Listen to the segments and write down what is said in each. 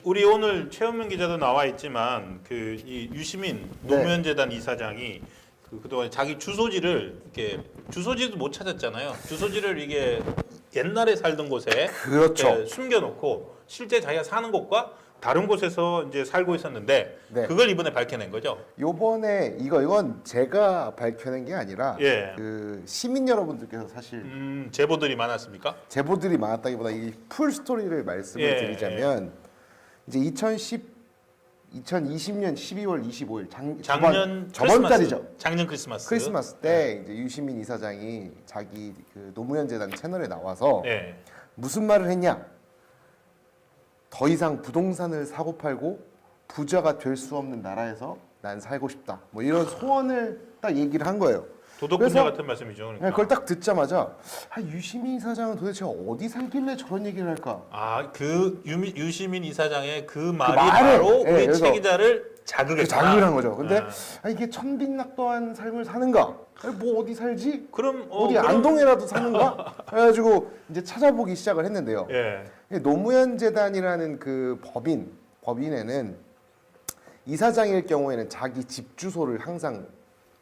우리 오늘 최현명 기자도 나와 있지만 그 이 유시민 노무현재단 이사장이 그동안 자기 주소지를 이렇게 주소지도 못 찾았잖아요. 주소지를 이게 옛날에 살던 곳에 그렇죠. 이렇게 숨겨놓고 실제 자기가 사는 곳과 다른 곳에서 이제 살고 있었는데 네. 그걸 이번에 밝혀낸 거죠. 요번에 이건 제가 밝혀낸 게 아니라 예. 그 시민 여러분들께서 사실 제보들이 많았습니까? 제보들이 많았다기보다 이 풀 스토리를 말씀을 예, 드리자면 이제 2020년 12월 25일 작년 저번 크리스마스, 달이죠. 작년 크리스마스. 크리스마스 때 이제 유시민 이사장이 자기 그 노무현 재단 채널에 나와서 네. 무슨 말을 했냐? 더 이상 부동산을 사고 팔고 부자가 될 수 없는 나라에서 난 살고 싶다. 뭐 이런 소원을 딱 얘기를 한 거예요. 도덕군녀 그래서- 같은 말씀이죠. 그러니까. 네, 그걸 딱 듣자마자 유시민 이사장은 도대체 어디 살길래 저런 얘기를 할까? 그 유시민 이사장의 그 말이 말을- 바로 예, 우리 그래서 최 기자를 그 자극했다. 자극을 한 거죠. 근데 아. 이게 천빈낙도한 삶을 사는가? 뭐 어디 살지? 그럼 어디 안동에라도 사는가? 그래가지고 이제 찾아보기 시작을 했는데요. 예. 노무현 재단이라는 그 법인에는 이사장일 경우에는 자기 집 주소를 항상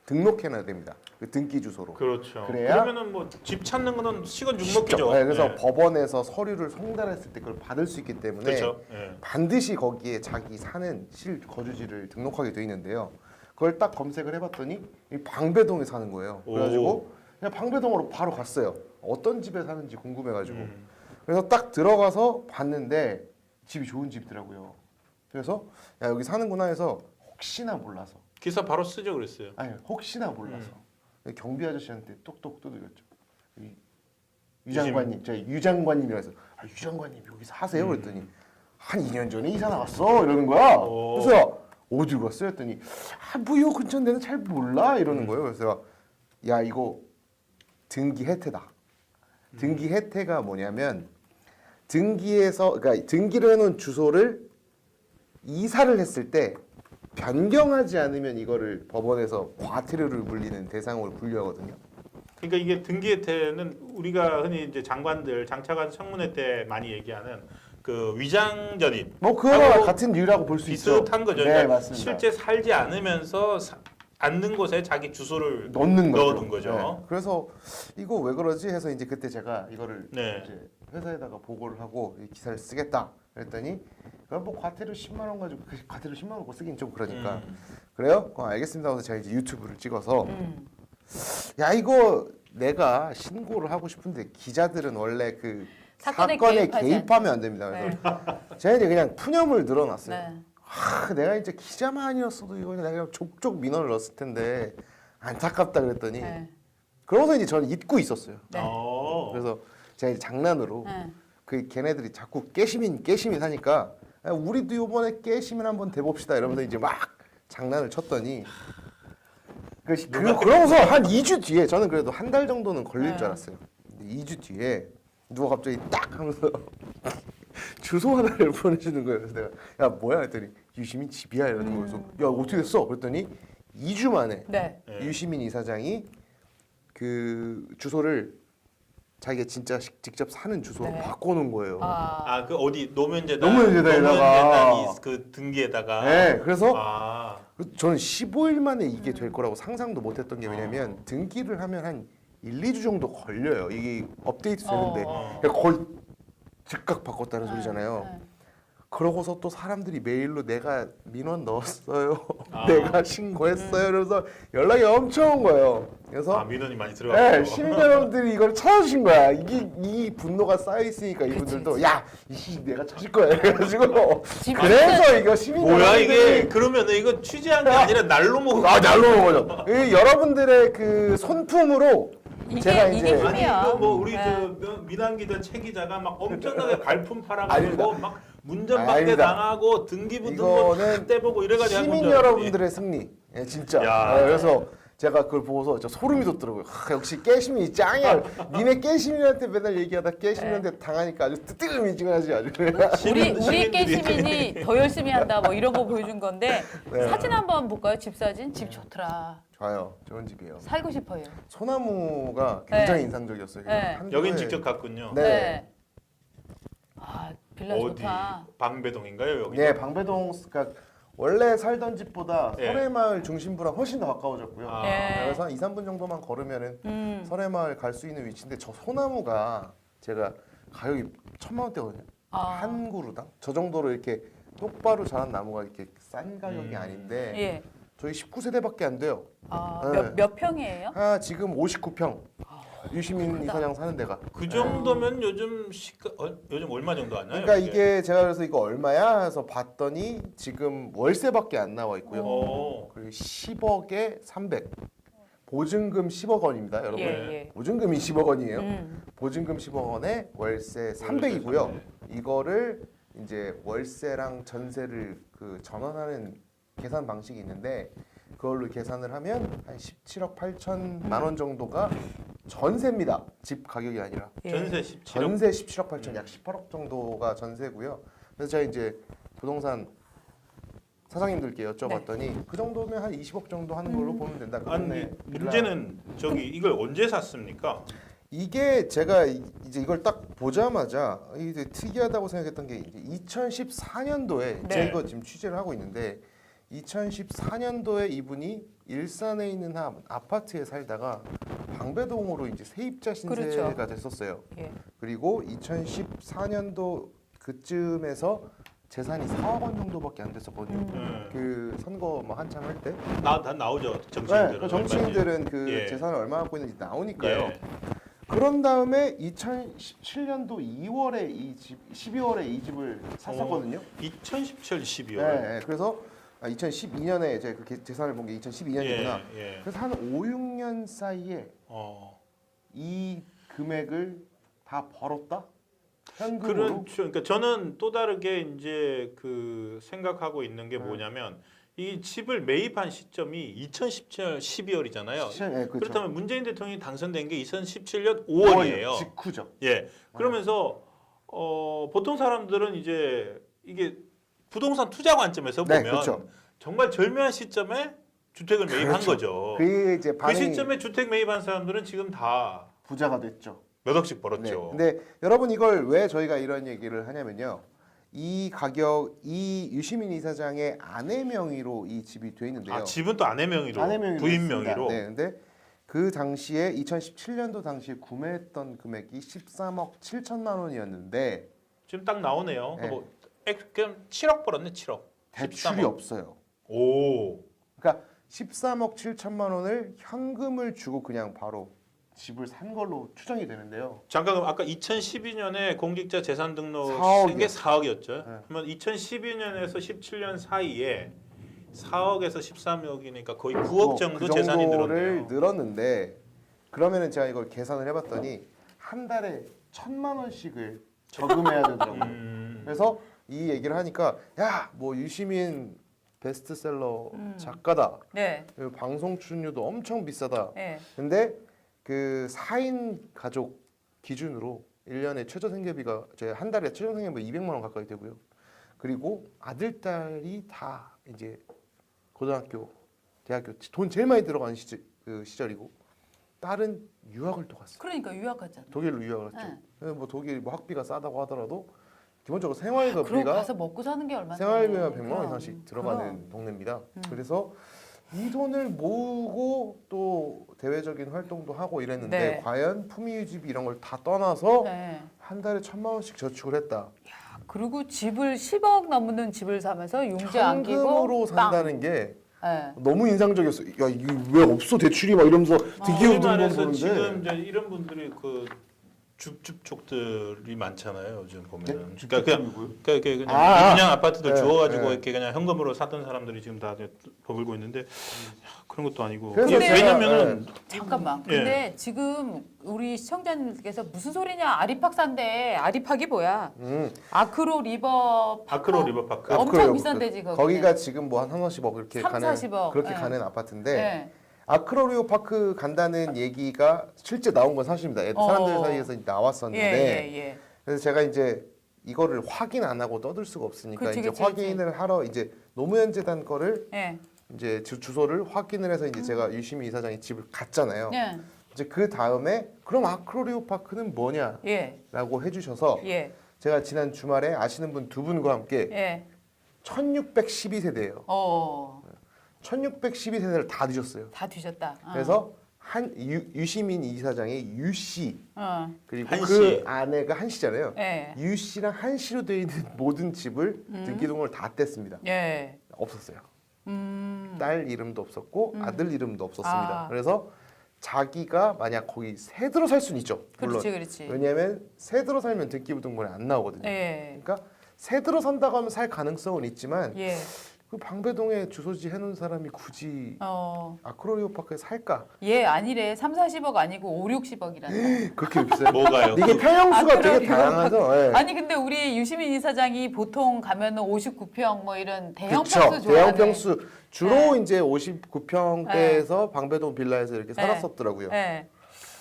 등록해놔야 됩니다. 그 등기 주소로. 그렇죠. 그래야- 그러면은 뭐 집 찾는 거는 시간 쉽죠. 죽먹기죠. 네, 그래서 예. 법원에서 서류를 송달했을 때 그걸 받을 수 있기 때문에 그렇죠. 예. 반드시 거기에 자기 사는 거주지를 등록하게 돼 있는데요. 그걸 딱 검색을 해봤더니 이 방배동에 사는 거예요. 그래가지고 그냥 방배동으로 바로 갔어요. 어떤 집에 사는지 궁금해가지고. 그래서 딱 들어가서 봤는데 집이 좋은 집이더라고요. 그래서 야 여기 사는구나 해서 혹시나 몰라서 기사 바로 쓰죠 그랬어요. 아니 혹시나 몰라서 경비 아저씨한테 똑똑 두드렸죠. 유 장관님, 저희 유 장관님이라서 유 장관님 여기 사세요 그랬더니 한 2년 전에 이사 나왔어 이러는 거야. 오. 그래서 어디 갔어요 했더니 뭐 요 근처인데는 잘 몰라 이러는 거예요. 그래서 야 이거 등기 혜태다. 등기 혜태가 뭐냐면 그러니까 등기를 해놓은 주소를 이사를 했을 때 변경하지 않으면 이거를 법원에서 과태료를 물리는 대상으로 분류하거든요. 그러니까 이게 등기 혜태는 우리가 흔히 이제 장관들 장차관 청문회 때 많이 얘기하는 그 위장 전입 뭐 그거와 같은 이유라고 볼 수 있죠. 비슷한 거죠. 네, 그러니까 맞습니다. 실제 살지 않으면서 앉는 곳에 자기 주소를 넣어둔 거죠. 네. 그래서 이거 왜 그러지 해서 이제 그때 제가 이거를 네. 이제 회사에다가 보고를 하고 이 기사를 쓰겠다 그랬더니 그럼 뭐 과태료 10만 원 가지고 그 과태료 10만 원 갖고 쓰긴 좀 그러니까 그래요? 알겠습니다. 그래서 제가 이제 유튜브를 찍어서 야 이거 내가 신고를 하고 싶은데 기자들은 원래 그 사건에 사건에 개입하지 개입하면 안 됩니다. 그래서 제가 이제 그냥 푸념을 늘어놨어요. 네. 내가 이제 기자만 아니었어도 이거 내가 그냥 족족 민원을 넣었을 텐데 안타깝다 그랬더니 네. 그러고서 이제 저는 잊고 있었어요. 네. 그래서 제가 이제 장난으로 네. 그 걔네들이 자꾸 깨시민 하니까 야, 우리도 이번에 깨시민 한번 대봅시다 이러면서 이제 막 장난을 쳤더니 그러고서 한 2주 뒤에 저는 그래도 한 달 정도는 걸릴 네. 줄 알았어요. 근데 2주 뒤에 누가 갑자기 딱 하면서 주소 하나를 보내주는 거예요. 그래서 내가 야 뭐야 했더니 유시민 집이야 이러는 거여서 야 어떻게 됐어? 그랬더니 2주 만에 네. 유시민 이사장이 그 주소를 자기가 진짜 직접 사는 주소로 네. 바꿔놓은 거예요. 그 어디 노무현재단 노무현재단에다가. 노무현재단이 그 등기에다가 네, 그래서 아, 저는 15일 만에 이게 될 거라고 상상도 못했던 게 왜냐면 등기를 하면 한 1, 2주 정도 걸려요. 이게 업데이트 되는데 그러니까 거의 즉각 바꿨다는 소리잖아요. 네. 그러고서 또 사람들이 메일로 내가 민원 넣었어요. 아. 내가 신고했어요. 그래서 연락이 엄청 온 거예요. 그래서 민원이 많이 네, 들어갔고 시민 여러분들이 이걸 찾아주신 거야. 이 분노가 쌓여 있으니까 이분들도 야, 내가 찾을 거야. 그래가지고 그래서 이거 시민 뭐야 여러분들이 이게 그러면 이거 취재한 게 아니라 날로 먹은 날로 먹은 거죠. 이 여러분들의 그 손품으로 제가 이게 이제 아니 힘이야. 이거 뭐 우리 네. 저 민한 기자 최 기자가 막 엄청나게 발품 팔아가지고 아닙니다. 막 문전박대 아닙니다. 당하고 등기부 이거는 등본 떼보고 이래가지고 한 시민 건줄 알았더니. 여러분들의 승리. 예, 진짜. 야. 네, 그래서 제가 그걸 보고서 진짜 소름이 돋더라고요. 역시 깨시민이 짱이야. 니네 깨시민한테 맨날 얘기하다 깨시민한테 당하니까 아주 뜨뜨미지근하지 아주. 우리 시민들이. 깨시민이 더 열심히 한다 뭐 이런 거 보여준 건데 네. 사진 한번 볼까요? 집 사진? 집 좋더라. 좋아요. 좋은 집이에요. 살고 싶어요. 소나무가 굉장히 네. 인상적이었어요. 네. 한 여긴 도에- 직접 갔군요. 네. 아 빌라 어디 좋다. 방배동인가요 여기? 네, 방배동 그러니까 원래 살던 집보다 예. 설해마을 중심부랑 훨씬 더 가까워졌고요. 아. 예. 그래서 한 2, 3분 정도만 걸으면은 설해마을 갈 수 있는 위치인데 저 소나무가 제가 가격이 1,000만 원대거든요. 아. 한 그루당. 저 정도로 이렇게 똑바로 자란 나무가 이렇게 싼 가격이 아닌데 예. 저희 19세대밖에 안 돼요. 아, 네. 몇 평이에요? 지금 59평. 유시민 크다. 이사장 사는 데가. 그 정도면 요즘 요즘 얼마 정도 하나요? 그러니까 이게 제가 그래서 이거 얼마야 해서 봤더니 지금 월세밖에 안 나와 있고요. 그리고 10억에 300. 보증금 10억 원입니다, 여러분. 예. 보증금이 10억 원이에요. 보증금 10억 원에 월세 300이고요. 300. 이거를 이제 월세랑 전세를 그 전환하는 계산 방식이 있는데 그걸로 계산을 하면 한 17억 8천만 원 정도가 전세입니다. 집 가격이 아니라. 예. 전세 17억. 전세 17억 8천 약 18억 정도가 전세고요. 그래서 제가 이제 부동산 사장님들께 여쭤봤더니 그 정도면 한 20억 정도 하는 걸로 보면 된다. 아니 그런데 문제는 저기 이걸 언제 샀습니까? 이게 제가 이제 이걸 딱 보자마자 이제 특이하다고 생각했던 게 이제 2014년도에 네. 제가 이거 지금 취재를 하고 있는데 2014년도에 이분이 일산에 있는 한 아파트에 살다가 방배동으로 이제 세입자 신세가 그렇죠. 됐었어요. 예. 그리고 2014년도 그쯤에서 재산이 4억 원 정도밖에 안 됐었거든요. 그 선거 뭐 한참 할 때. 다 나오죠 정치인들은. 네, 그 정치인들은 그 예. 재산을 얼마 갖고 있는지 나오니까요. 예. 그런 다음에 2017년도 2월에 이 집, 12월에 이 집을 샀었거든요. 2017 12월. 네, 그래서 2012년에 이제 그 재산을 본 게 2012년이구나. 예. 그래서 한 5, 6년 사이에 이 금액을 다 벌었다? 현금으로? 그렇죠. 그러니까 저는 또 다르게 이제 그 생각하고 있는 게 뭐냐면 이 집을 매입한 시점이 2017년 12월이잖아요. 네, 그렇죠. 그렇다면 문재인 대통령이 당선된 게 2017년 5월이에요. 직후죠. 예. 그러면서 보통 사람들은 이제 이게 부동산 투자 관점에서 네, 보면 그렇죠. 정말 절묘한 시점에 주택을 매입한 그렇죠. 거죠. 그 이제 그 반응이 시점에 주택 매입한 사람들은 지금 다 몇 부자가 됐죠. 억씩 네. 벌었죠. 근데 여러분 이걸 왜 저희가 이런 얘기를 하냐면요. 이 가격 이 유시민 이사장의 아내 명의로 이 집이 돼 있는데요. 아, 집은 또 아내 명의로, 아내 명의로 부인 있습니다. 명의로. 네, 근데 그 당시에 2017년도 당시에 구매했던 금액이 13억 7천만 원이었는데 지금 딱 나오네요. 네. 뭐 그냥 7억 벌었네, 7억. 대출이 13억. 없어요. 오. 그러니까 13억 7천만 원을 현금을 주고 그냥 바로 집을 산 걸로 추정이 되는데요. 잠깐 그럼 아까 2012년에 공직자 재산 등록 4억이요. 쓴게 4억이었죠. 네. 그러면 2012년에서 17년 사이에 4억에서 13억이니까 거의 9억 정도 그 재산이 정도를 늘었네요. 늘었는데 그러면은 제가 이걸 계산을 해봤더니 한 달에 1,000만 원씩을 저금해야 되더라고요. 그래서 이 얘기를 하니까 야 뭐 유시민 베스트셀러 작가다. 네. 그리고 방송 출연료도 엄청 비싸다. 네. 근데 그 4인 가족 기준으로 1년에 최저 생계비가 제 한 달에 최저 생계비 200만 원 가까이 되고요. 그리고 아들 딸이 다 이제 고등학교, 대학교 돈 제일 많이 들어가는 시절이고 딸은 유학을 또 갔어요. 그러니까 유학 갔잖아. 독일로 유학을 갔죠. 네. 그래서 뭐 독일 뭐 학비가 싸다고 하더라도 기본적으로 그럼 생활비가 가서 먹고 사는 게 얼마나? 생활비가 100만 원 이상씩 들어가는 동네입니다. 그래서 이 돈을 모으고 또 대외적인 활동도 하고 이랬는데 네. 과연 품위유지비 이런 걸 다 떠나서 네. 한 달에 1,000만 원씩 저축을 했다. 그리고 집을 10억 넘는 집을 사면서 융자 안기고 현금으로 산다는 게 네. 너무 인상적이었어. 야 이게 왜 없어 대출이 막 이러면서 드디어 소위 돈 말해서 버는데. 지금 이제 이런 분들이 그 줍줍족들이 많잖아요. 요즘 보면은. 네? 그러니까 그냥 그냥 아파트들 네, 주워가지고 네. 이렇게 그냥 현금으로 사던 사람들이 지금 다 버글고 있는데 그런 것도 아니고. 그래서 이게 제가, 왜냐면은 잠깐만. 예. 근데 지금 우리 시청자님께서 무슨 소리냐? 아리팍사인데 아리팍이 뭐야? 아크로 리버 파크? 아크로 리버파크. 엄청 그래요. 비싼 데지 거기. 거기가 지금 뭐 한 30억 이렇게 3, 가는 40억. 그렇게 네. 가는 아파트인데 네. 아크로리오 파크 간다는 얘기가 실제 나온 건 사실입니다. 사람들 사이에서 나왔었는데 예. 그래서 제가 이제 이거를 확인 안 하고 떠들 수가 없으니까 그치, 이제 그치, 확인을 하러 이제 노무현 재단 거를 예. 이제 주소를 확인을 해서 이제 제가 유시민 이사장이 집을 갔잖아요. 예. 이제 그 다음에 그럼 아크로리오 파크는 뭐냐라고 예. 해주셔서 예. 제가 지난 주말에 아시는 분 두 분과 함께 예. 1612세대예요. 1612세대를 다 드셨어요. 다 뒤졌다. 그래서 유시민 이사장의 유 씨, 그리고 한 그 씨. 아내가 한 씨잖아요. 예. 유 씨랑 한 씨로 되어 있는 모든 집을 등기등록을 다 뗐습니다. 예. 없었어요. 딸 이름도 없었고 아들 이름도 없었습니다. 아. 그래서 자기가 만약 거기 새 들어 살 수는 있죠. 물론. 그렇지. 왜냐하면 새 들어 살면 등기부등본에 안 나오거든요. 예. 그러니까 새 들어 산다고 하면 살 가능성은 있지만 예. 그 방배동에 주소지 해놓은 사람이 굳이 아크로리오파크에 살까? 예, 아니래. 3, 40억 아니고 5, 60억이란다. 그렇게 비싸요? 뭐가요? 이게 평형수가 되게 아크로리오파크. 다양해서. 예. 아니 근데 우리 유시민 이사장이 보통 가면은 59평 뭐 이런 대형 그쵸. 평수 좋아하네. 대형 평수 주로 네. 이제 59평대에서 방배동 빌라에서 이렇게 살았었더라고요. 예.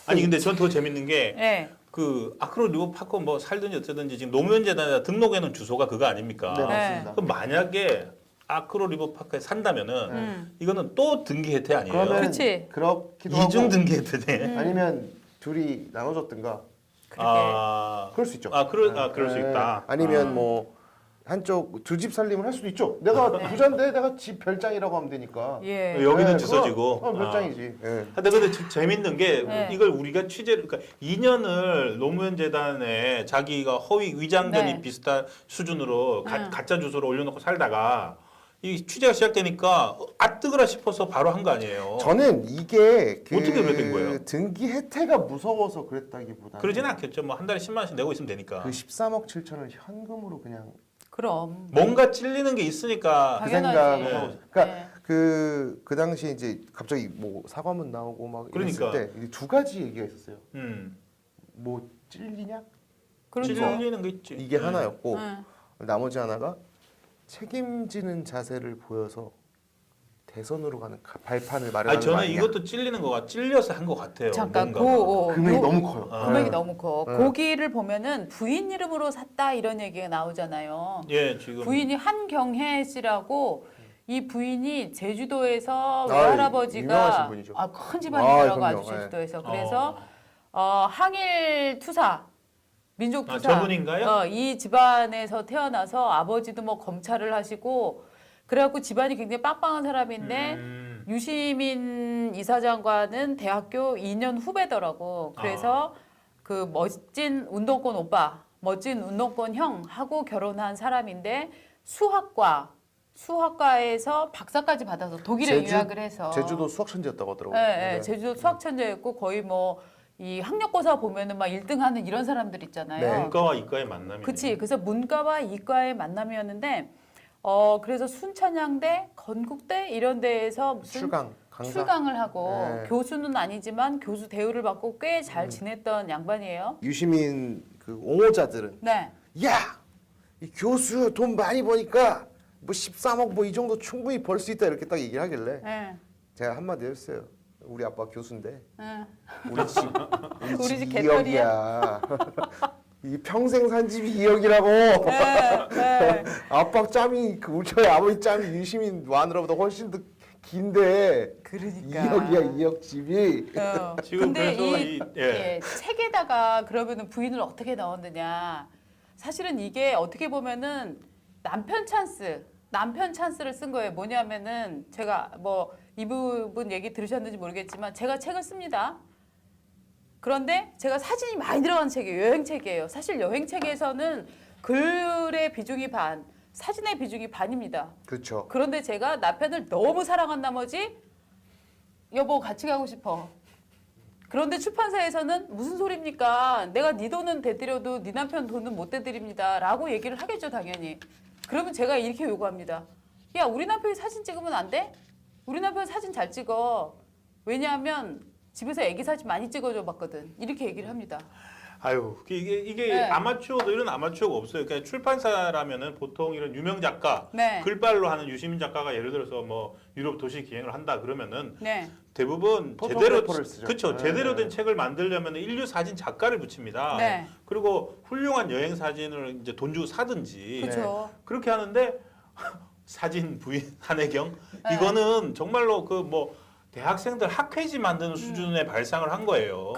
아니 근데 전 더 재밌는 게 예. 그 아크로 리버파크 뭐 살든지 어쩌든지 지금 노무현재단에 등록해놓은 주소가 그거 아닙니까? 네, 맞습니다. 그럼 만약에 아크로 리버파크에 산다면은 이거는 또 등기 혜택 아니에요? 그러면 그치. 그렇기도 이중 하고 등기 혜택네. 아니면 둘이 나눠줬든가 그렇게. 그럴 수 있죠. 그럴 수 있다. 아니면 뭐 한쪽 두 집 살림을 할 수도 있죠. 내가 부자인데 내가 집 별장이라고 하면 되니까. 예. 여기는 네, 주소지고. 별장이지. 예. 근데 재밌는 게 네. 이걸 우리가 취재를 그러니까 2년을 노무현 재단에 자기가 허위 위장전입 네. 비슷한 수준으로 가짜 주소를 올려놓고 살다가 이 취재가 시작되니까 뜨거라 싶어서 바로 한 거 아니에요. 저는 이게 어떻게 그렇게 된 거예요? 등기 혜택가 무서워서 그랬다기보다 그러지는 않겠죠. 뭐 한 달에 10만 원씩 내고 있으면 되니까. 그 13억 7천을 현금으로 그냥 그럼. 뭔가 찔리는 게 있으니까 그 당연하지. 생각을 하고 그러니까 네. 그 당시에 이제 갑자기 뭐 사과문 나오고 막 그러니까. 이랬을 때 두 가지 얘기가 있었어요. 음. 뭐 찔리냐? 그렇죠. 찔리는 거 있지. 이게 네. 하나였고 응. 나머지 하나가 책임지는 자세를 보여서 대선으로 가는 발판을 마련하는 아니 거 저는 아니냐? 이것도 찔리는 거가 찔려서 한 것 같아요. 잠깐 뭔가가. 금액이 요- 너무 커요. 금액이 네. 너무 커. 네. 고기를 보면은 부인 이름으로 샀다 이런 얘기가 나오잖아요. 예 지금 부인이 한경혜 씨라고 이 부인이 제주도에서 유명하신 외할아버지가 분이죠. 큰 집안이더라고 그럼요. 아주 네. 제주도에서. 그래서 항일 투사 민족 투사 저분인가요? 이 집안에서 태어나서 아버지도 뭐 검찰을 하시고 그래갖고 집안이 굉장히 빵빵한 사람인데 유시민 이사장과는 대학교 2년 후배더라고. 그래서 그 멋진 운동권 오빠, 멋진 운동권 형하고 결혼한 사람인데 수학과에서 박사까지 받아서 독일에 유학을 해서 제주도 수학 천재였다고 하더라고요. 예, 네. 제주도 수학 천재였고 거의 뭐 이 학력고사 보면은 막 1등하는 이런 사람들 있잖아요. 네. 문과와 이과의 만남이. 그치. 그래서 문과와 이과의 만남이었는데 그래서 순천향대, 건국대 이런 데에서 무슨 출강 강사. 출강을 하고 네. 교수는 아니지만 교수 대우를 받고 꽤 잘 지냈던 양반이에요. 유시민 그 옹호자들은 네. 야, 이 교수 돈 많이 버니까 뭐 13억 뭐 이 정도 충분히 벌 수 있다 이렇게 딱 얘기를 하길래 네. 제가 한마디 했어요. 우리 아빠 교수인데 네. 우리 집 우리 집 개털이야. 2억이야. 이 평생 산 집이 2억이라고. 네. 아빠 짬이 저희 아버지 짬이 유시민 마누라보다 훨씬 더 긴데 그러니까. 2억이야 2억 집이. 지금 근데 그래서 예, 책에다가 그러면은 부인을 어떻게 넣었느냐. 사실은 이게 어떻게 보면은 남편 찬스를 쓴 거예요. 뭐냐면은 제가 뭐 이 부분 얘기 들으셨는지 모르겠지만 제가 책을 씁니다. 그런데 제가 사진이 많이 들어간 책이에요. 여행책이에요. 사실 여행책에서는 글의 비중이 반, 사진의 비중이 반입니다. 그렇죠. 그런데 제가 남편을 너무 사랑한 나머지 여보 같이 가고 싶어. 그런데 출판사에서는 무슨 소리입니까? 내가 네 돈은 대드려도 네 남편 돈은 못 대드립니다. 라고 얘기를 하겠죠 당연히. 그러면 제가 이렇게 요구합니다. 야 우리 남편이 사진 찍으면 안 돼? 우리 남편 사진 잘 찍어. 왜냐하면 집에서 애기 사진 많이 찍어줘 봤거든. 이렇게 얘기를 합니다. 아유 이게 네. 아마추어도 이런 아마추어가 없어요. 그러니까 출판사라면은 보통 이런 유명 작가, 네. 글발로 하는 유시민 작가가 예를 들어서 뭐 유럽 도시 기행을 한다 그러면은 네. 대부분 포토그래퍼를 쓰죠. 그렇죠. 네. 제대로 된 책을 만들려면 인류 사진 작가를 붙입니다. 네. 그리고 훌륭한 여행 사진을 이제 돈 주고 사든지 그렇죠. 그렇게 하는데 사진 부인 한혜경 네. 이거는 정말로 그 뭐 대학생들 학회지 만드는 수준의 발상을 한 거예요.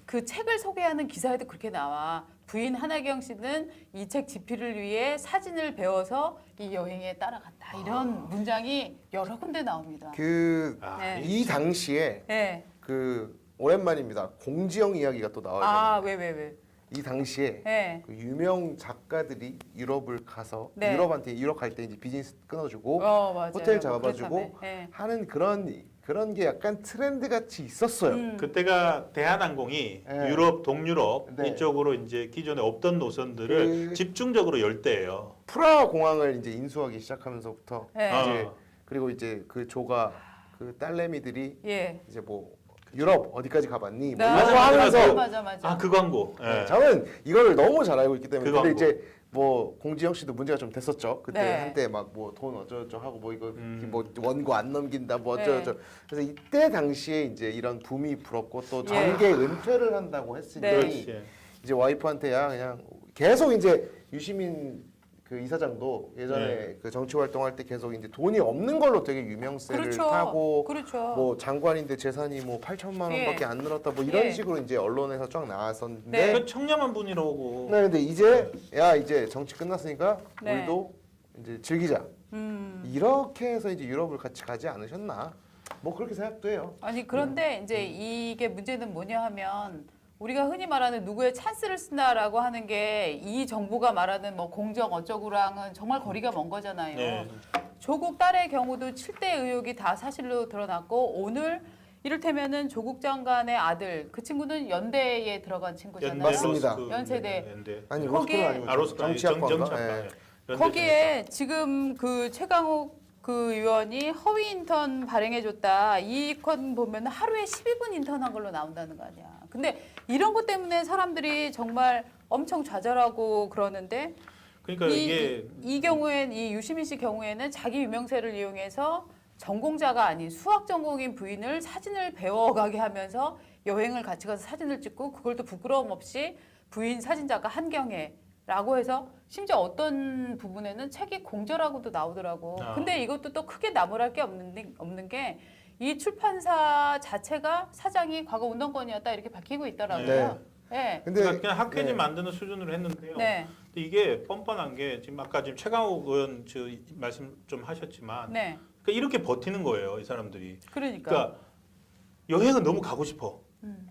그 책을 소개하는 기사에도 그렇게 나와. 부인 하나경 씨는 이 책 집필을 위해 사진을 배워서 이 여행에 따라갔다. 이런 문장이 여러 군데 나옵니다. 그 네. 이 당시에 네. 그 오랜만입니다. 공지영 이야기가 또 나와요. 아, 왜? 이 당시에 네. 그 유명 작가들이 유럽을 가서 네. 유럽 갈 때 이제 비즈니스 끊어주고 맞아요. 호텔 잡아주고 그렇다며. 네. 하는 그런 게 약간 트렌드 같이 있었어요. 그때가 대한항공이 네. 유럽, 동유럽 네. 이쪽으로 이제 기존에 없던 노선들을 그- 집중적으로 열 때예요. 프라하 공항을 이제 인수하기 시작하면서부터 네. 이제 그리고 이제 그 조가 그 딸내미들이 예. 이제 뭐 유럽 어디까지 가봤니? 뭐 나- 이런 거 하면서 맞아. 아, 그 광고. 예. 네, 저는 이걸 너무 잘 알고 있기 때문에 그거 근데 하고. 이제 뭐 공지영 씨도 문제가 좀 됐었죠. 그때 네. 한때 막 뭐 돈 어쩌고저쩌고 하고 뭐 이거 뭐 원고 안 넘긴다 뭐 어쩌고저쩌고 네. 그래서 이때 당시에 이제 이런 붐이 불었고 또 예. 정계 은퇴를 한다고 했으니 네. 그렇지. 이제 와이프한테 야 그냥 계속 이제 유시민 그 이사장도 예전에 네. 그 정치 활동할 때 계속 이제 돈이 없는 걸로 되게 유명세를 그렇죠. 타고 그렇죠. 뭐 장관인데 재산이 뭐 8천만 원밖에 예. 안 늘었다 뭐 이런 예. 식으로 이제 언론에서 쫙 나왔었는데 네. 그 청렴한 분이라고. 네, 근데 이제 야 이제 정치 끝났으니까 네. 우리도 이제 즐기자 이렇게 해서 이제 유럽을 같이 가지 않으셨나 뭐 그렇게 생각도 해요. 아니 그런데 이제 이게 문제는 뭐냐 하면 우리가 흔히 말하는 누구의 찬스를 쓴다라고 하는 게 이 정부가 말하는 뭐 공정 어쩌고랑은 정말 거리가 먼 거잖아요. 네. 조국 딸의 경우도 7대 의혹이 다 사실로 드러났고 오늘 이를테면은 조국 장관의 아들 그 친구는 연대에 들어간 친구잖아요. 맞습니다. 로스쿨, 연세대. 연대. 아니 거기에- 로스쿨은 아니고 아, 로스쿨 아니, 정치학과인가? 정치학과. 예. 연대 거기에 지금 그 최강욱 그 의원이 허위 인턴 발행해줬다. 이 건 보면 하루에 12분 인턴한 걸로 나온다는 거 아니야. 근데 이런 것 때문에 사람들이 정말 엄청 좌절하고 그러는데 그러니까 이게 이 경우엔 이 유시민 씨 경우에는 자기 유명세를 이용해서 전공자가 아닌 수학 전공인 부인을 사진을 배워가게 하면서 여행을 같이 가서 사진을 찍고 그걸 또 부끄러움 없이 부인 사진작가 한경애라고 해서 심지어 어떤 부분에는 책이 공저라고도 나오더라고. 아. 근데 이것도 또 크게 나무랄 게 없는 게 이 출판사 자체가 사장이 과거 운동권이었다 이렇게 밝히고 있더라고요. 네. 근데 그러니까 그냥 학회니 네. 만드는 수준으로 했는데요. 네. 근데 이게 뻔뻔한 게 지금 아까 지금 최강욱 의원 말씀 좀 하셨지만 네. 그러니까 이렇게 버티는 거예요, 이 사람들이. 그러니까. 그러니까 여행은 너무 가고 싶어.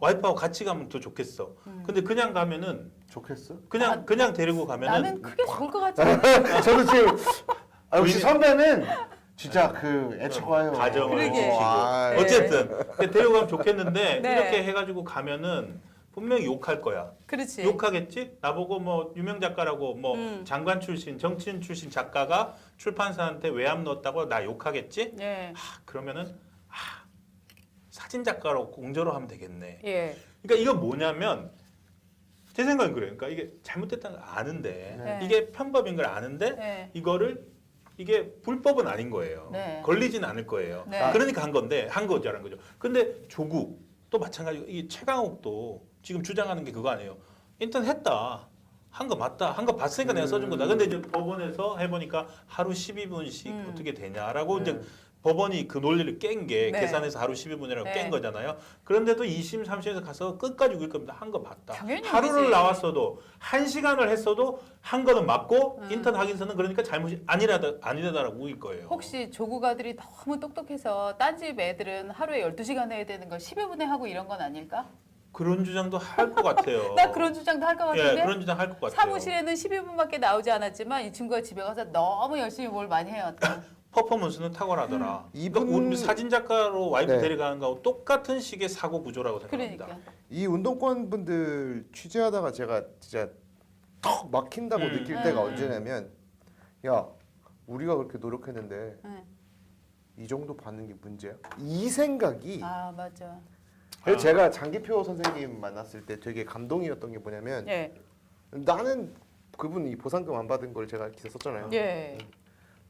와이프하고 같이 가면 더 좋겠어. 근데 그냥 가면은 좋겠어? 그냥 데리고 가면은 나는 크게 좋을 것 같지 않아. 저도 지금 역시 부인이- 선배는 진짜 그 애처가요. 가정을 그러게. 지키고 아, 어쨌든 데리고 가면 좋겠는데 네. 이렇게 해가지고 가면은 분명히 욕할 거야. 그렇지. 욕하겠지? 나보고 뭐 유명 작가라고 뭐 장관 출신, 정치인 출신 작가가 출판사한테 외압 넣었다고 나 욕하겠지? 예. 그러면은 사진 작가로 공저로 하면 되겠네. 예. 그러니까 이건 뭐냐면 제 생각은 그래요. 그러니까 이게 잘못됐다는 걸 아는데 네. 이게 편법인 걸 아는데 네. 이거를 이게 불법은 아닌 거예요. 네. 걸리진 않을 거예요. 네. 그러니까 한 거죠라는 거죠. 근데 조국도 마찬가지고 이 최강욱도 지금 주장하는 게 그거 아니에요. 인턴 했다. 한 거 맞다. 한 거 봤으니까 내가 써준 거다. 근데 이제 법원에서 해보니까 하루 12분씩 어떻게 되냐라고 이제 법원이 그 논리를 깬 게 네. 계산해서 하루 12분이라고 네. 깬 거잖아요. 그런데도 2심, 3심에서 가서 끝까지 우길 겁니다. 한 거 맞다. 당연히 하루를 우리지. 나왔어도 1시간을 했어도 한 거는 맞고 인턴 확인서는 그러니까 잘못이 아니다라고 우길 거예요. 혹시 조국 아들이 너무 똑똑해서 딴집 애들은 하루에 12시간 해야 되는 걸 10여분에 하고 이런 건 아닐까? 그런 주장도 할 것 같아요. 나 그런 주장도 할 것 같은데. 예, 그런 주장 할 것 같아요. 사무실에는 12분밖에 나오지 않았지만 이 친구가 집에 가서 너무 열심히 뭘 많이 해왔다. 퍼포먼스는 탁월하더라. 이분- 그러니까 우리 사진 작가로 와이프 네. 데려가는 거하고 똑같은 식의 사고 구조라고 생각합니다. 그러니까. 이 운동권 분들 취재하다가 제가 진짜 턱 막힌다고 느낄 때가 언제냐면 야 우리가 그렇게 노력했는데 네. 이 정도 받는 게 문제야? 이 생각이 아 맞아. 그래서 제가 장기표 선생님 만났을 때 되게 감동이었던 게 뭐냐면 예. 나는 그분이 보상금 안 받은 걸 제가 기사 썼잖아요. 예.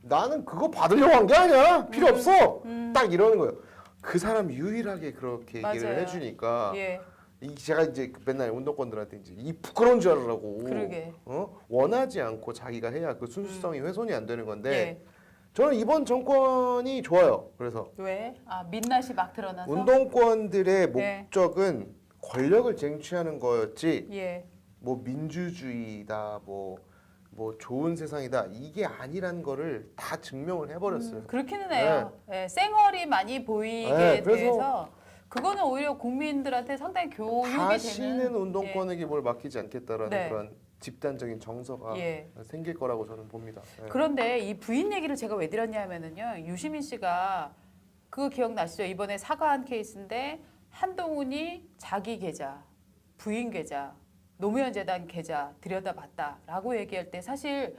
나는 그거 받으려고 한 게 아니야. 필요 없어. 딱 이러는 거예요. 그 사람 유일하게 그렇게 얘기를 맞아요. 해주니까 예. 제가 이제 맨날 운동권들한테 이제 이 부끄러운 줄 알으라고 그러게. 원하지 않고 자기가 해야 그 순수성이 훼손이 안 되는 건데 예. 저는 이번 정권이 좋아요. 그래서 왜? 아 민낯이 막 드러나서. 운동권들의 네. 목적은 권력을 쟁취하는 거였지 예. 뭐 민주주의다 뭐 좋은 세상이다 이게 아니라는 거를 다 증명을 해버렸어요. 그렇기는 해요. 예, 쌩얼이 많이 보이게 네, 그래서 돼서 그거는 오히려 국민들한테 상당히 교육이 다시는 되는 운동권에게 뭘 맡기지 않겠다라는 네. 그런 집단적인 정서가 예. 생길 거라고 저는 봅니다. 예. 그런데 이 부인 얘기를 제가 왜 드렸냐면은요. 유시민 씨가 그거 기억나시죠? 이번에 사과한 케이스인데 한동훈이 자기 계좌, 부인 계좌, 노무현 재단 계좌 들여다봤다라고 얘기할 때 사실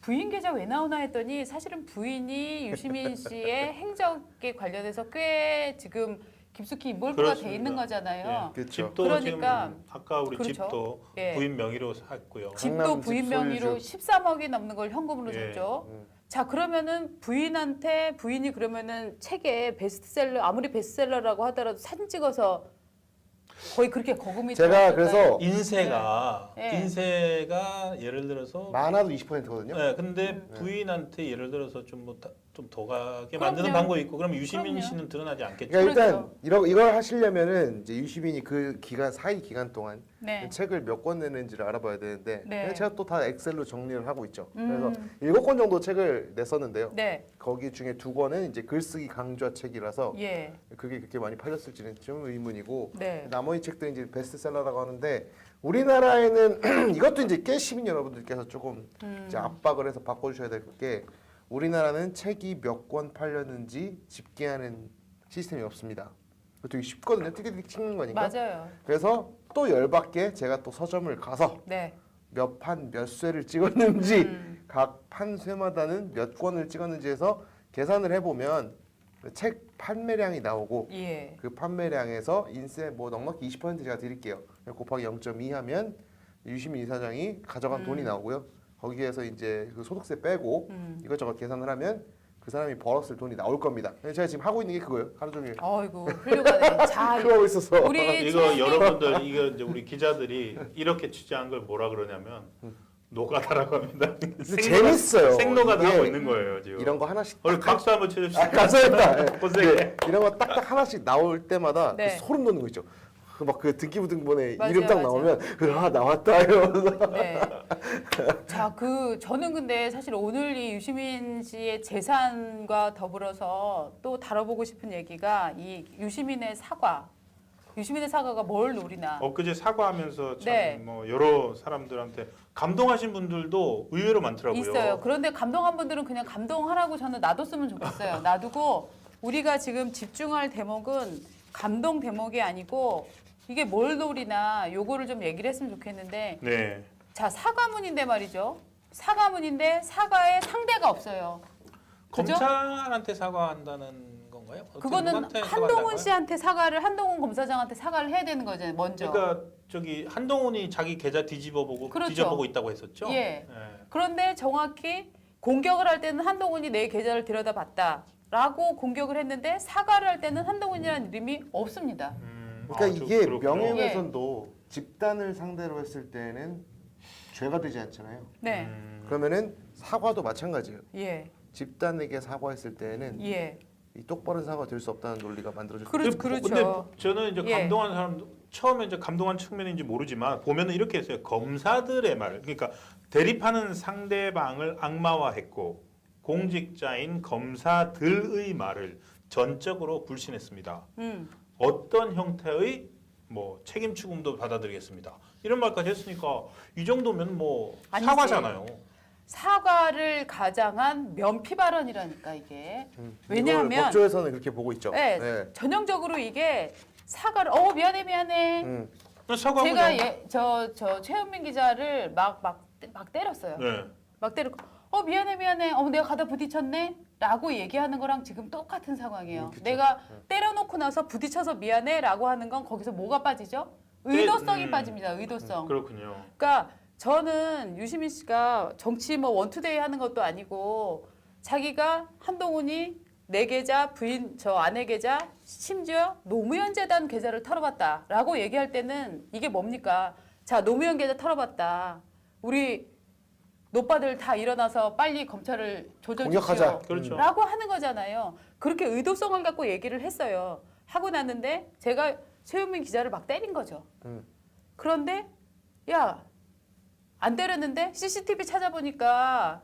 부인 계좌 왜 나오나 했더니 사실은 부인이 유시민 씨의 행적에 관련해서 꽤 지금 깊숙이 인볼브가 돼 있는 그렇습니다. 거잖아요. 예. 그렇죠. 집도 그러니까 지금 아까 우리 그렇죠. 집도 예. 부인 명의로 샀고요. 집도 강남 부인 집 명의로 소유주. 13억이 넘는 걸 현금으로 예. 줬죠. 음. 자 그러면은 부인이 그러면은 책에 베스트셀러 아무리 베스트셀러라고 하더라도 사진 찍어서 거의 그렇게 거금이 제가 들어갔을까요? 그래서 네. 인세가 예를 들어서 많아도 20%거든요. 네, 근데 부인한테 예를 들어서 좀 더 가게 만드는 그럼요. 방법이 있고 그러면 유시민 그럼요. 씨는 드러나지 않겠죠. 그러니까 일단 그렇죠. 이걸 하시려면은 이제 유시민이 그 기간 사이 기간 동안 네. 책을 몇 권 냈는지를 알아봐야 되는데 네. 제가 또 다 엑셀로 정리를 하고 있죠. 음. 그래서 7권 정도 책을 냈었는데요. 네. 거기 중에 2권은 이제 글쓰기 강좌 책이라서 예. 그게 그렇게 많이 팔렸을지는 좀 의문이고 네. 나머지 책들은 이제 베스트셀러라고 하는데 우리나라에는 이것도 이제 꽤 시민 여러분들께서 조금 이제 압박을 해서 바꿔주셔야 될 게 우리나라는 책이 몇 권 팔렸는지 집계하는 시스템이 없습니다. 그거 되게 쉽거든요. 띠띠띠 찍는 거니까. 맞아요. 그래서 또 열받게 제가 또 서점을 가서 네. 몇 판 몇 쇄를 찍었는지 음. 각 판쇄마다는 몇 권을 찍었는지 해서 계산을 해보면 책 판매량이 나오고 예. 그 판매량에서 인세 뭐 넉넉히 20% 제가 드릴게요. 곱하기 0.2 하면 유시민 이사장이 가져간 돈이 나오고요. 거기에서 이제 그 소득세 빼고 이것저것 계산을 하면 그 사람이 벌었을 돈이 나올 겁니다. 제가 지금 하고 있는 게 그거예요. 하루 종일 어이구 훌륭하네. 자 그거 하고 있어서 우리 이거 최현민- 여러분들 이거 이제 우리 기자들이 이렇게 취재한 걸 뭐라 그러냐면 노가다라고 합니다. 재밌어요. 생노가다 이게 하고 있는 거예요 지금. 이런 거 하나씩 오늘 박수 한번 쳐줍시다. 감사합니다. 예. 고생해. 네, 이런 거 딱딱 하나씩 나올 때마다 네. 그 소름 돋는 거 있죠. 막 그 등기부등본에 맞아요, 이름 딱 맞아요. 나오면 아 나왔다 이러면서 네. 자, 저는 근데 사실 오늘 이 유시민 씨의 재산과 더불어서 또 다뤄보고 싶은 얘기가 이 유시민의 사과. 유시민의 사과가 뭘 노리나. 엊그제 사과하면서 참 네. 뭐 여러 사람들한테 감동하신 분들도 의외로 많더라고요. 있어요. 그런데 감동한 분들은 그냥 감동하라고 저는 놔뒀으면 좋겠어요. 놔두고 우리가 지금 집중할 대목은 감동 대목이 아니고 이게 뭘 노리나 요거를 좀 얘기를 했으면 좋겠는데 네. 자 사과문인데 말이죠. 사과문인데 사과에 상대가 없어요. 그죠? 검찰한테 사과한다는 건가요? 그거는 누구한테 한동훈 사과한다고요? 씨한테 한동훈 검사장한테 사과를 해야 되는 거잖아요. 먼저. 그러니까 저기 한동훈이 자기 계좌 그렇죠. 뒤져보고 있다고 했었죠. 예. 그런데 정확히 공격을 할 때는 한동훈이 내 계좌를 들여다봤다라고 공격을 했는데 사과를 할 때는 한동훈이라는 이름이 없습니다. 그러니까 이게 그렇구나. 명예훼손도 집단을 상대로 했을 때는 죄가 되지 않잖아요. 네. 그러면은 사과도 마찬가지예요. 예. 집단에게 사과했을 때는 예. 이 똑바른 사과 될 수 없다는 논리가 만들어졌어요. 그렇죠. 근데 저는 이제 예. 감동한 사람도 처음에 이제 감동한 측면인지 모르지만 보면은 이렇게 했어요. 검사들의 말, 그러니까 대립하는 상대방을 악마화했고 공직자인 검사들의 말을 전적으로 불신했습니다. 어떤 형태의 뭐 책임 추궁도 받아들이겠습니다. 이런 말까지 했으니까 이 정도면 뭐 아니지. 사과잖아요. 사과를 가장한 면피 발언이라니까 이게. 이걸 왜냐하면 법조에서는 그렇게 보고 있죠. 네, 네. 전형적으로 이게 사과를 미안해. 사과하고 제가 저 최현민 기자를 막 때렸어요. 네. 막 때리고 미안해 내가 가다 부딪혔네 라고 얘기하는 거랑 지금 똑같은 상황이에요. 그쵸. 내가 때려놓고 나서 부딪혀서 미안해 라고 하는 건 거기서 뭐가 빠지죠? 의도성이 빠집니다. 의도성. 그렇군요. 그러니까 저는 유시민 씨가 정치 뭐 원투데이 하는 것도 아니고 자기가 한동훈이 내 계좌 부인 저 아내 계좌 심지어 노무현 재단 계좌를 털어봤다라고 얘기할 때는 이게 뭡니까? 자 노무현 계좌 털어봤다. 우리 노빠들 다 일어나서 빨리 검찰을 공격하자. 조져주시오. 그렇죠. 라고 하는 거잖아요. 그렇게 의도성을 갖고 얘기를 했어요. 하고 났는데 제가 최현민 기자를 막 때린 거죠. 그런데 야 안 때렸는데 CCTV 찾아보니까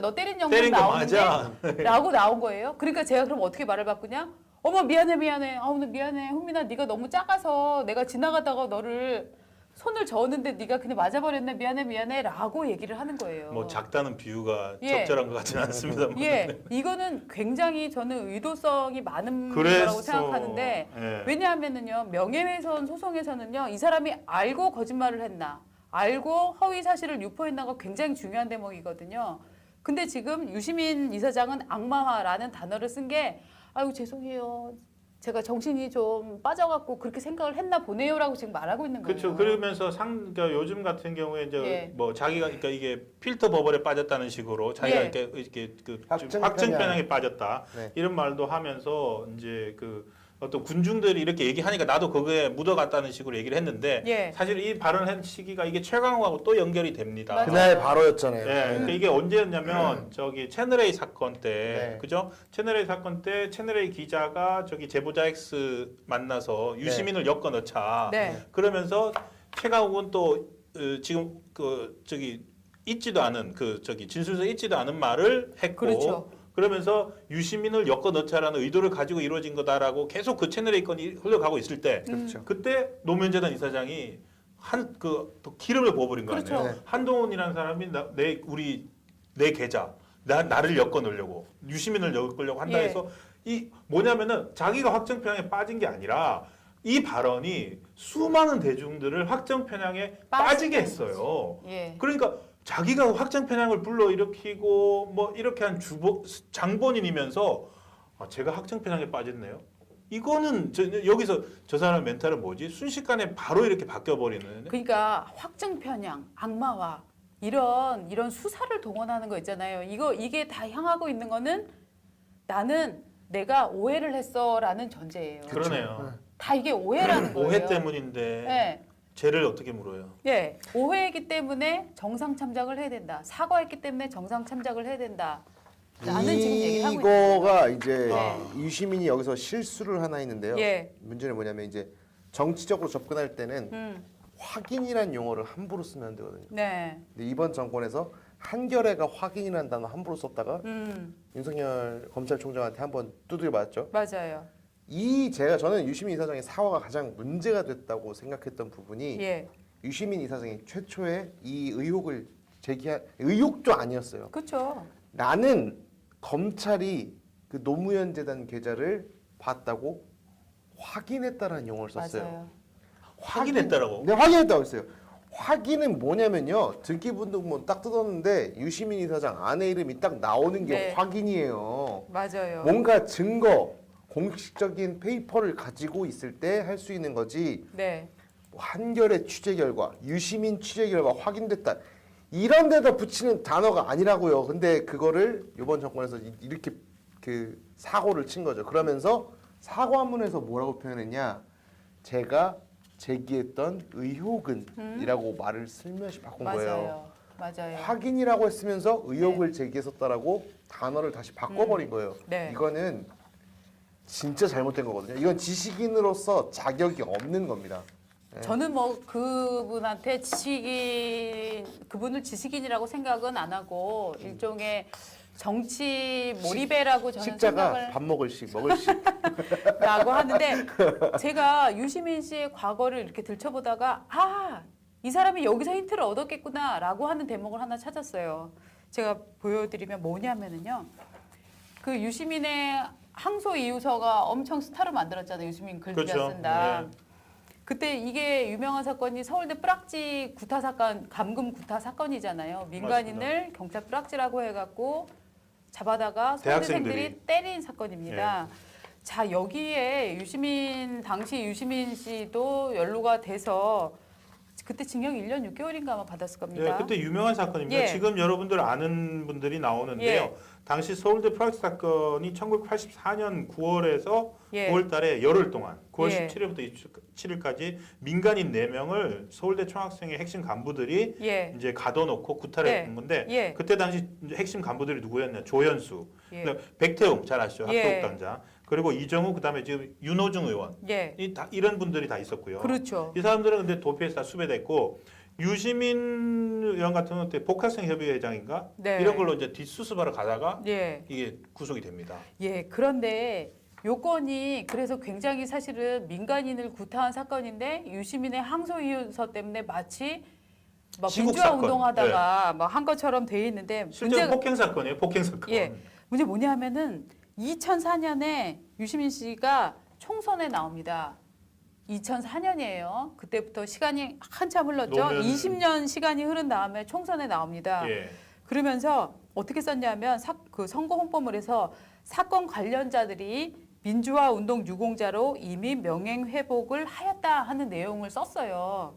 너 때린 영상 때린 거 나오는데 맞아. 라고 나온 거예요. 그러니까 제가 그럼 어떻게 말을 바꾸냐? 어머 미안해. 오늘 미안해. 흥민아 네가 너무 작아서 내가 지나가다가 너를 손을 저었는데 네가 그냥 맞아버렸네. 미안해 라고 얘기를 하는 거예요. 뭐 작다는 비유가 예. 적절한 것 같지는 않습니다만. 예, 이거는 굉장히 저는 의도성이 많은 그래서, 거라고 생각하는데 예. 왜냐하면은요 명예훼손 소송에서는요 이 사람이 알고 거짓말을 했나 알고 허위 사실을 유포했나가 굉장히 중요한 대목이거든요. 근데 지금 유시민 이사장은 악마화라는 단어를 쓴 게 아유 죄송해요. 제가 정신이 좀 빠져갖고 그렇게 생각을 했나 보네요라고 지금 말하고 있는 거예요. 그렇죠. 그러면서 그러니까 요즘 같은 경우에 이제 예. 뭐 자기가 그러니까 이게 필터 버블에 빠졌다는 식으로 자기가 예. 이렇게 그 확증 확증 편향. 편향에 빠졌다 네. 이런 말도 하면서 이제 그 어떤 군중들이 이렇게 얘기하니까 나도 거기에 묻어갔다는 식으로 얘기를 했는데 예. 사실 이 발언한 시기가 이게 최강호하고 또 연결이 됩니다. 맞아요. 그날 바로였잖아요. 예, 그러니까 이게 언제였냐면 저기 채널 A 사건 때, 네. 그죠? 채널 A 사건 때 채널 A 기자가 저기 제보자 X 만나서 유시민을 엮어 넣자. 네. 그러면서 최강욱은 또 지금 그 저기 있지도 않은 그 저기 진술서에 있지도 않은 말을 했고. 그렇죠. 그러면서 유시민을 엮어 넣자라는 의도를 가지고 이루어진 거다라고 계속 그 채널 A 건이 흘러가고 있을 때, 그렇죠. 그때 노무현재단 이사장이 또 기름을 부어버린 거 그렇죠. 아니에요. 네. 한동훈이라는 사람이 내 계좌 나를 엮어 넣으려고 유시민을 엮으려고 한다 예. 해서 이 뭐냐면은 자기가 확정 편향에 빠진 게 아니라 이 발언이 수많은 대중들을 확정 편향에 빠지게 했어요. 예. 그러니까 자기가 확정 편향을 불러일으키고 뭐 이렇게 한 장본인이면서 제가 확정 편향에 빠졌네요. 이거는 여기서 저 사람 멘탈은 뭐지? 순식간에 바로 이렇게 바뀌어 버리는. 그러니까 확증 편향, 악마화 이런 수사를 동원하는 거 있잖아요. 이게 다 향하고 있는 거는 나는 내가 오해를 했어라는 전제예요. 그러네요. 다 이게 오해라는 거예요. 오해 때문인데 네. 죄를 어떻게 물어요? 예, 오해했기 때문에 정상 참작을 해야 된다. 사과했기 때문에 정상 참작을 해야 된다. 라는 지금 얘기를 하고 있는 이거가 이제 네. 유시민이 여기서 실수를 하나 있는데요. 예. 문제는 뭐냐면 이제 정치적으로 접근할 때는 음, 확인이란 용어를 함부로 쓰면 안 되거든요. 네. 근데 이번 정권에서 한겨레가 확인이라는 단어 함부로 썼다가 윤석열 검찰총장한테 한번 두드려 맞았죠. 맞아요. 저는 유시민 이사장의 사과가 가장 문제가 됐다고 생각했던 부분이 예, 유시민 이사장이 최초에 이 의혹을 제기한 의혹도 아니었어요. 그렇죠. 나는 검찰이 그 노무현 재단 계좌를 봤다고 확인했다라는 용어를 썼어요. 맞아요. 확인했다라고. 네, 확인했다고 했어요. 확인은 뭐냐면요. 등기부등본 딱 뜯었는데 유시민 이사장 아내 이름이 딱 나오는 게 네. 확인이에요. 맞아요. 뭔가 증거, 공식적인 페이퍼를 가지고 있을 때 할 수 있는 거지. 네. 한겨레 취재 결과, 유시민 취재 결과 확인됐다. 이런 데다 붙이는 단어가 아니라고요. 근데 그거를 이번 정권에서 이렇게 그 사고를 친 거죠. 그러면서 사과문에서 뭐라고 표현했냐? 제가 제기했던 의혹은이라고 말을 슬며시 바꾼 거예요. 맞아요. 확인이라고 했으면서 의혹을 제기했었다라고 단어를 다시 바꿔버린 거예요. 네. 이거는 진짜 잘못된 거거든요. 이건 지식인으로서 자격이 없는 겁니다. 저는 뭐 그분한테 그분을 지식인이라고 생각은 안 하고 일종의 정치 몰입해라고 저는 식자가 생각을 밥 먹을 식, 먹을 식. 라고 하는데 제가 유시민 씨의 과거를 이렇게 들춰보다가 이 사람이 여기서 힌트를 얻었겠구나라고 하는 대목을 하나 찾았어요. 제가 보여드리면 뭐냐면은요. 그 유시민의 항소 이유서가 엄청 스타로 만들었잖아요. 유시민 글귀가 그렇죠. 쓴다. 네. 그때 이게 유명한 사건이 서울대 뿌락지 구타 사건, 감금 구타 사건이잖아요. 민간인을 경찰 뿌락지라고 해갖고 잡아다가 서울대생들이 대학생들이. 때린 사건입니다. 자 여기에 당시 유시민 씨도 연루가 돼서 그때 징역 1년 6개월인가 아마 받았을 겁니다. 예, 그때 유명한 사건입니다. 예. 지금 여러분들 아는 분들이 나오는데요. 예. 당시 서울대 프락스 사건이 1984년 9월에서 예. 9월 달에 열흘 동안 9월 예. 17일부터 27일까지 민간인 4명을 서울대 총학생회 핵심 간부들이 예. 이제 가둬놓고 구타를 예. 했던 건데 예. 그때 당시 이제 핵심 간부들이 누구였냐? 조현수, 예. 그다음에 백태웅 잘 아시죠? 예. 합동단장. 그리고 이정우 그다음에 지금 윤호중 의원 예. 이런 분들이 다 있었고요. 그렇죠. 이 사람들은 근데 도피해서 다 수배됐고 유시민 의원 같은 경우는 복학생 협의회 회장인가 네. 이런 걸로 이제 뒷수습하러 가다가 예. 이게 구속이 됩니다. 예, 그런데 요건이 그래서 굉장히 사실은 민간인을 구타한 사건인데 유시민의 항소 이유서 때문에 마치 막 시국 민주화 사건. 운동하다가 막 한 것처럼 돼 있는데 실제로 폭행 사건이에요. 폭행 사건. 예, 문제 뭐냐면은 2004년에 유시민 씨가 총선에 나옵니다. 2004년이에요. 그때부터 시간이 한참 흘렀죠. 노무현- 20년 시간이 흐른 다음에 총선에 나옵니다. 예. 그러면서 어떻게 썼냐면 그 선거 홍보물에서 사건 관련자들이 민주화 운동 유공자로 이미 명예훼 회복을 하였다 하는 내용을 썼어요.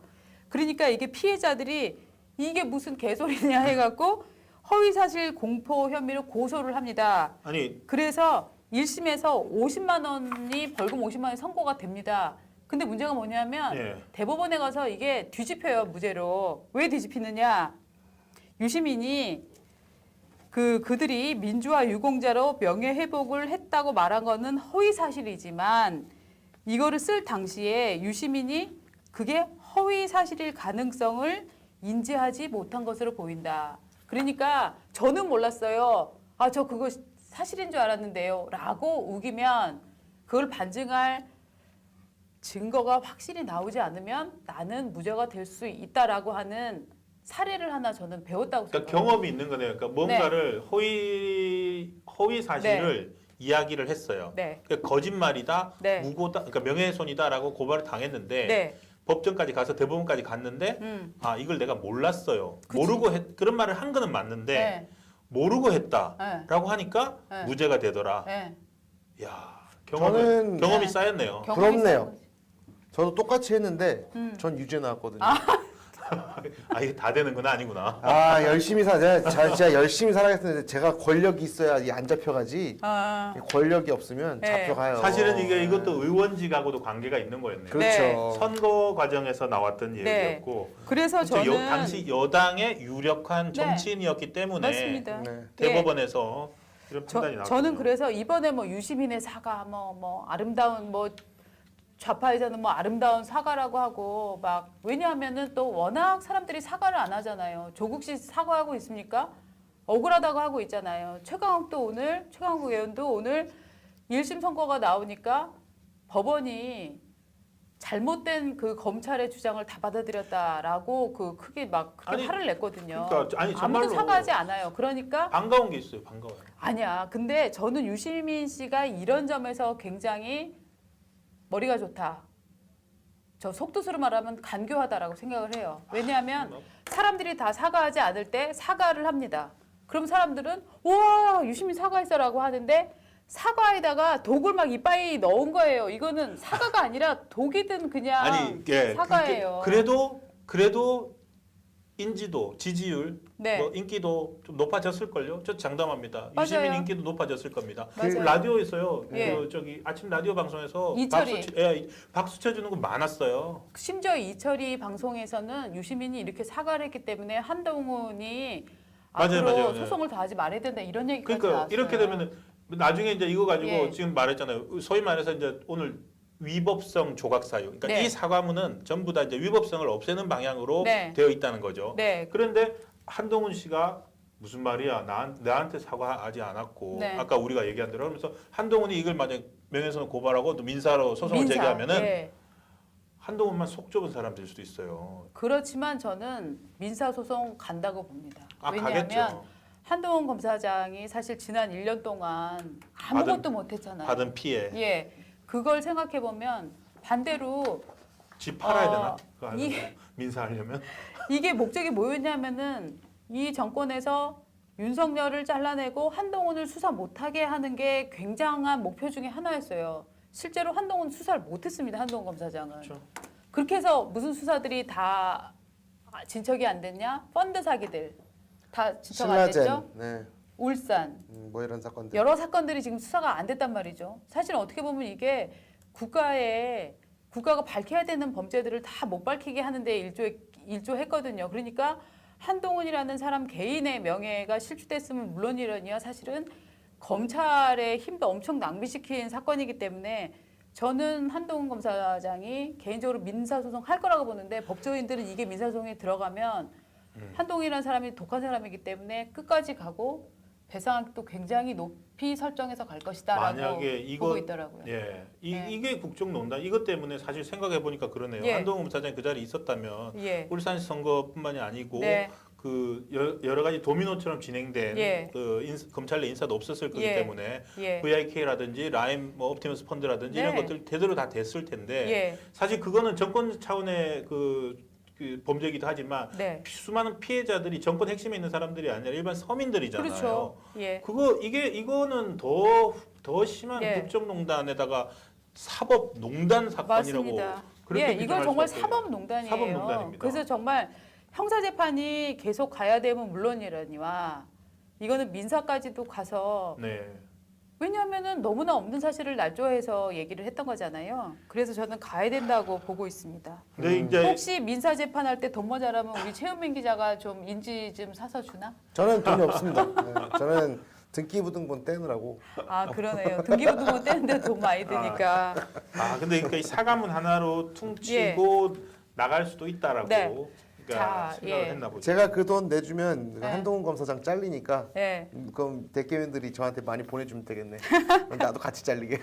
그러니까 이게 피해자들이 이게 무슨 개소리냐 해갖고 허위사실 공포 혐의로 고소를 합니다. 아니 그래서 1심에서 50만 원이 벌금 50만 원이 선고가 됩니다. 근데 문제가 뭐냐면 예. 대법원에 가서 이게 뒤집혀요, 무죄로. 왜 뒤집히느냐? 유시민이 그들이 민주화 유공자로 명예 회복을 했다고 말한 거는 허위 사실이지만 이거를 쓸 당시에 유시민이 그게 허위 사실일 가능성을 인지하지 못한 것으로 보인다. 그러니까 저는 몰랐어요. 아, 저 그거 사실인 줄 알았는데요. 라고 우기면 그걸 반증할 증거가 확실히 나오지 않으면 나는 무죄가 될 수 있다라고 하는 사례를 하나 저는 배웠다고 그러니까 생각해요. 경험이 있는 거네요. 그러니까 뭔가를 허위 사실을 이야기를 했어요. 네. 그러니까 거짓말이다, 네. 무고다, 그러니까 명예훼손이다라고 고발을 당했는데 네. 법정까지 가서 대법원까지 갔는데 아 이걸 내가 몰랐어요. 그치. 모르고 그런 말을 한 거는 맞는데 네. 모르고 했다라고 하니까 네. 무죄가 되더라. 네. 야 저는- 경험이 네. 쌓였네요. 부럽네요. 저도 똑같이 했는데 전 유죄 나왔거든요. 아 이게 다 되는 건 아니구나. 아 열심히 진짜 열심히 살아겠는데 제가 권력이 있어야 안 잡혀가지. 아, 권력이 없으면 네. 잡혀가요. 사실은 이것도 의원직하고도 관계가 있는 거였네요. 그렇죠. 네. 선거 과정에서 나왔던 네. 얘기였고 그래서 진짜 저는 당시 여당의 유력한 네. 정치인이었기 때문에 맞습니다. 네. 대법원에서 이런 판단이 나왔거든요. 저는 그래서 이번에 뭐 유시민의 사과 뭐 아름다운 뭐 좌파에서는 뭐 아름다운 사과라고 하고 막 왜냐하면은 또 워낙 사람들이 사과를 안 하잖아요. 조국 씨 사과하고 있습니까? 억울하다고 하고 있잖아요. 최강욱 의원도 오늘 1심 선고가 나오니까 법원이 잘못된 그 검찰의 주장을 다 받아들였다라고 크게 막 크게 아니, 화를 냈거든요. 그러니까, 아니, 정말로 아무도 사과하지 않아요. 그러니까 반가운 게 있어요. 반가워요. 아니야. 근데 저는 유시민 씨가 이런 점에서 굉장히 머리가 좋다. 저 속뜻으로 말하면 간교하다라고 생각을 해요. 왜냐하면 사람들이 다 사과하지 않을 때 사과를 합니다. 그럼 사람들은 우와 유시민 사과했어라고 하는데 사과에다가 독을 막 이빨에 넣은 거예요. 이거는 사과가 아니라 독이든 그냥 아니, 예, 사과예요. 그래도 인지도, 지지율, 네. 뭐 인기도 좀 높아졌을걸요. 저 장담합니다. 맞아요. 유시민 인기도 높아졌을 겁니다. 맞아요. 라디오에서요. 예. 저기 아침 라디오 방송에서 이철이. 박수 쳐주는 거 많았어요. 심지어 이철이 방송에서는 유시민이 이렇게 사과를 했기 때문에 한동훈이 맞아요, 앞으로 맞아요. 소송을 더 하지 말아야 된다 이런 얘기까지 그러니까 나왔어요. 이렇게 되면은 나중에 이제 이거 가지고 예. 지금 말했잖아요. 소위 말해서 이제 오늘 위법성 조각 사유. 그러니까 네. 이 사과문은 전부 다 이제 위법성을 없애는 방향으로 네. 되어 있다는 거죠. 네. 그런데 한동훈 씨가 무슨 말이야? 나한테 사과하지 않았고 네. 아까 우리가 얘기한 대로 그러면서 한동훈이 이걸 만약 명예훼손 고발하고 또 민사로 소송을 민사. 제기하면은 네. 한동훈만 속 좁은 사람 될 수도 있어요. 그렇지만 저는 민사 소송 간다고 봅니다. 왜냐하면 가겠죠. 한동훈 검사장이 사실 지난 1년 동안 아무것도 못했잖아요. 받은 피해. 예, 그걸 생각해 보면 반대로 집 팔아야 어, 되나? 그거 이- 하려면? 민사하려면? 이게 목적이 뭐였냐면은 이 정권에서 윤석열을 잘라내고 한동훈을 수사 못하게 하는 게 굉장한 목표 중에 하나였어요. 실제로 한동훈 수사를 못했습니다. 한동훈 검사장은. 그렇죠. 그렇게 해서 무슨 수사들이 다 진척이 안 됐냐? 펀드 사기들 다 진척 안 됐죠? 신라젠, 네, 울산 뭐 이런 사건들. 여러 사건들이 지금 수사가 안 됐단 말이죠. 사실 어떻게 보면 이게 국가가 밝혀야 되는 범죄들을 다 못 밝히게 하는데 일조했거든요. 그러니까 한동훈이라는 사람 개인의 명예가 실추됐으면 물론이라니요. 사실은 검찰의 힘도 엄청 낭비시킨 사건이기 때문에 저는 한동훈 검사장이 개인적으로 민사소송 할 거라고 보는데 법조인들은 이게 민사소송에 들어가면 한동훈이라는 사람이 독한 사람이기 때문에 끝까지 가고 배상액도 굉장히 높이 설정해서 갈 것이다라고 만약에 이거 보고 있더라고요. 예, 네. 이게 국정농단 이것 때문에 사실 생각해 보니까 그러네요. 예. 한동훈 검사장이 그 자리에 있었다면 예. 울산 선거뿐만이 아니고 네. 그 여러 가지 도미노처럼 진행된 예. 그 검찰 내 인사도 없었을 거기 예. 때문에 예. VIK라든지 라임 뭐 옵티머스 펀드라든지 이런 네. 것들 제대로 다 됐을 텐데 예. 사실 그거는 정권 차원의 그 범죄이기도 하지만 네. 수많은 피해자들이 정권 핵심에 있는 사람들이 아니라 일반 서민들이잖아요. 그렇죠. 예. 이거는 더 심한 예. 국정농단에다가 사법농단 사건이라고 맞습니다. 그렇게 예, 규정할 이건 정말 수밖에. 사법농단이에요. 사법농단입니다. 그래서 정말 형사재판이 계속 가야 되면 물론이라니와 이거는 민사까지도 가서 네. 왜냐하면은 너무나 없는 사실을 날조해서 얘기를 했던 거잖아요. 그래서 저는 가야 된다고 보고 있습니다. 근데 이제 혹시 민사 재판할 때 돈 모자라면 우리 최은민 기자가 좀 인지 좀 사서 주나? 저는 돈이 없습니다. 네, 저는 등기부등본 떼느라고. 아 그러네요. 등기부등본 떼는데 돈 많이 드니까. 근데 그러니까 이 사과문 하나로 퉁치고 나갈 수도 있다라고 네. 그러니까 자, 생각을 예. 했나 보죠. 제가 그 돈 내주면 네. 한동훈 검사장 잘리니까 예. 그럼 대개인들이 저한테 많이 보내주면 되겠네. 그럼 나도 같이 잘리게.